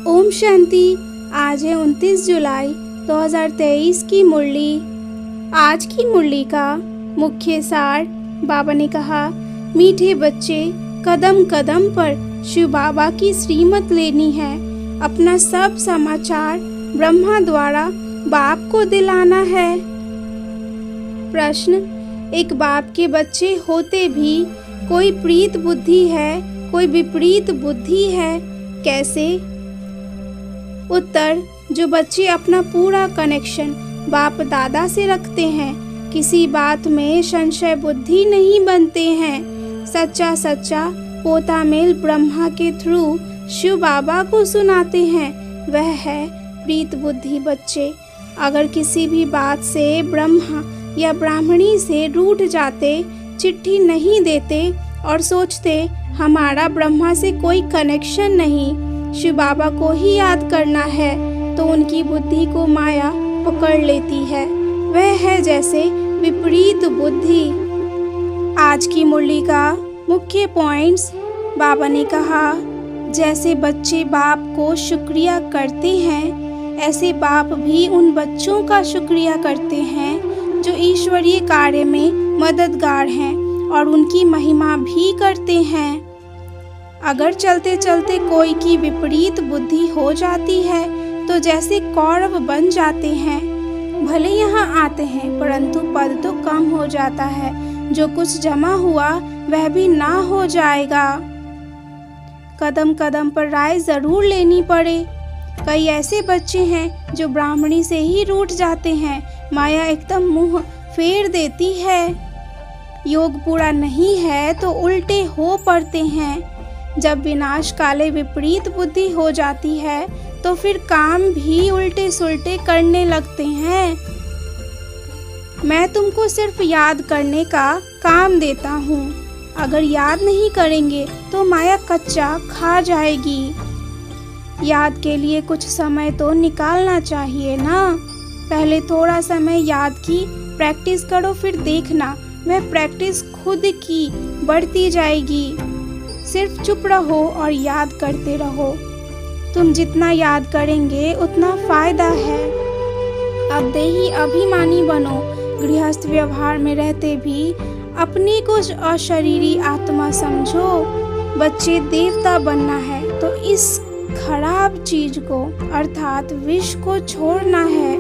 ओम शांति। आज है 29 जुलाई 2023 की मुरली। आज की मुरली का मुख्य सार बाबा ने कहा, मीठे बच्चे, कदम कदम पर शिव बाबा की श्रीमत लेनी है। अपना सब समाचार ब्रह्मा द्वारा बाप को दिलाना है। प्रश्न, एक बाप के बच्चे होते भी कोई प्रीत बुद्धि है, कोई विपरीत बुद्धि है, कैसे? उत्तर, जो बच्चे अपना पूरा कनेक्शन बाप दादा से रखते हैं, किसी बात में संशय बुद्धि नहीं बनते हैं, सच्चा पोता मेल ब्रह्मा के थ्रू शिव बाबा को सुनाते हैं, वह है प्रीत बुद्धि बच्चे। अगर किसी भी बात से ब्रह्मा या ब्राह्मणी से रूठ जाते, चिट्ठी नहीं देते और सोचते हमारा ब्रह्मा से कोई कनेक्शन नहीं, शिव बाबा को ही याद करना है, तो उनकी बुद्धि को माया पकड़ लेती है। वह है जैसे विपरीत बुद्धि। आज की मुरली का मुख्य पॉइंट्स बाबा ने कहा, जैसे बच्चे बाप को शुक्रिया करते हैं, ऐसे बाप भी उन बच्चों का शुक्रिया करते हैं जो ईश्वरीय कार्य में मददगार हैं और उनकी महिमा भी करते हैं। अगर चलते चलते कोई की विपरीत बुद्धि हो जाती है तो जैसे कौरव बन जाते हैं, भले यहाँ आते हैं परंतु पद तो कम हो जाता है, जो कुछ जमा हुआ वह भी ना हो जाएगा। कदम कदम पर राय जरूर लेनी पड़े। कई ऐसे बच्चे हैं जो ब्राह्मणी से ही रूठ जाते हैं, माया एकदम मुंह फेर देती है। योग पूरा नहीं है तो उल्टे हो पड़ते हैं। जब विनाश काले विपरीत बुद्धि हो जाती है तो फिर काम भी उल्टे सुल्टे करने लगते हैं। मैं तुमको सिर्फ याद करने का काम देता हूँ, अगर याद नहीं करेंगे तो माया कच्चा खा जाएगी। याद के लिए कुछ समय तो निकालना चाहिए ना। पहले थोड़ा समय याद की प्रैक्टिस करो, फिर देखना वह प्रैक्टिस खुद की बढ़ती जाएगी। सिर्फ चुप रहो और याद करते रहो। तुम जितना याद करेंगे उतना फायदा है। अब देही अभिमानी बनो। गृहस्थ व्यवहार में रहते भी अपने को अशरीरी आत्मा समझो। बच्चे देवता बनना है तो इस खराब चीज को अर्थात विष को छोड़ना है।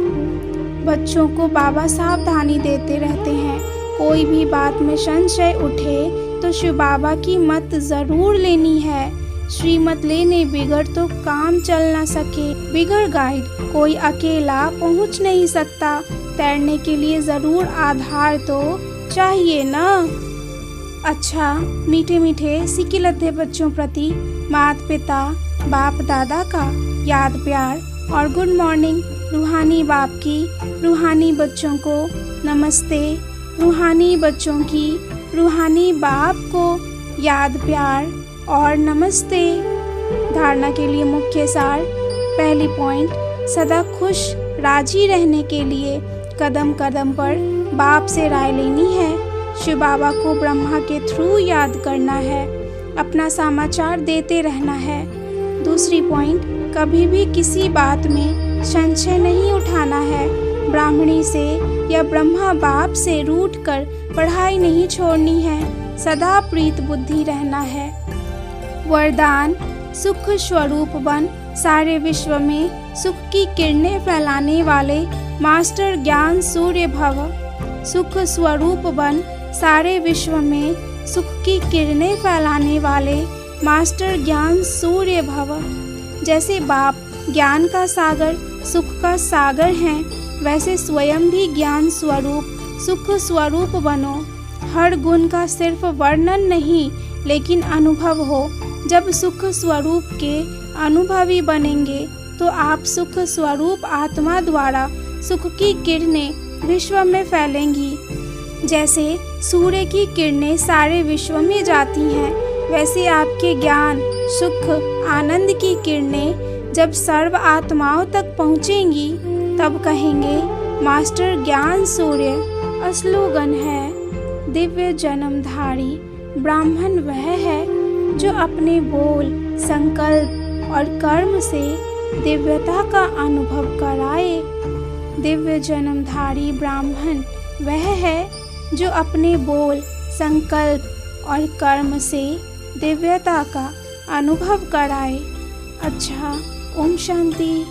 बच्चों को बाबा सावधानी देते रहते हैं, कोई भी बात में संशय उठे तो शिव बाबा की मत जरूर लेनी है। श्रीमत लेने बिगड़ तो काम चल ना सके। बिगड़ गाइड कोई अकेला पहुंच नहीं सकता। तैरने के लिए जरूर आधार तो चाहिए ना। अच्छा, मीठे मीठे सिकिलते बच्चों प्रति माता पिता बाप दादा का याद प्यार और गुड मॉर्निंग। रूहानी बाप की रूहानी बच्चों को नमस्ते। रूहानी बच्चों की रूहानी बाप को याद प्यार और नमस्ते। धारणा के लिए मुख्य सार। पहली पॉइंट, सदा खुश राजी रहने के लिए कदम कदम पर बाप से राय लेनी है। शिव बाबा को ब्रह्मा के थ्रू याद करना है, अपना समाचार देते रहना है। दूसरी पॉइंट, कभी भी किसी बात में संशय नहीं उठाना है। ब्राह्मणी से या ब्रह्मा बाप से रूठकर पढ़ाई नहीं छोड़नी है, सदा प्रीत बुद्धि रहना है। वरदान, सुख स्वरूप बन सारे विश्व में सुख की किरणें फैलाने वाले मास्टर ज्ञान सूर्य भव। सुख स्वरूप बन सारे विश्व में सुख की किरणें फैलाने वाले मास्टर ज्ञान सूर्य भव। जैसे बाप ज्ञान का सागर सुख का सागर हैं, वैसे स्वयं भी ज्ञान स्वरूप सुख स्वरूप बनो। हर गुण का सिर्फ वर्णन नहीं लेकिन अनुभव हो। जब सुख स्वरूप के अनुभवी बनेंगे तो आप सुख स्वरूप आत्मा द्वारा सुख की किरणें विश्व में फैलेंगी। जैसे सूर्य की किरणें सारे विश्व में जाती हैं, वैसे आपके ज्ञान सुख आनंद की किरणें जब सर्व आत्माओं तक पहुँचेंगी तब कहेंगे मास्टर ज्ञान सूर्य अस्लोगन है। दिव्य जन्मधारी ब्राह्मण वह है जो अपने बोल संकल्प और कर्म से दिव्यता का अनुभव कराए। दिव्य जन्मधारी ब्राह्मण वह है जो अपने बोल, संकल्प और कर्म से दिव्यता का अनुभव कराए। अच्छा, ओम शांति।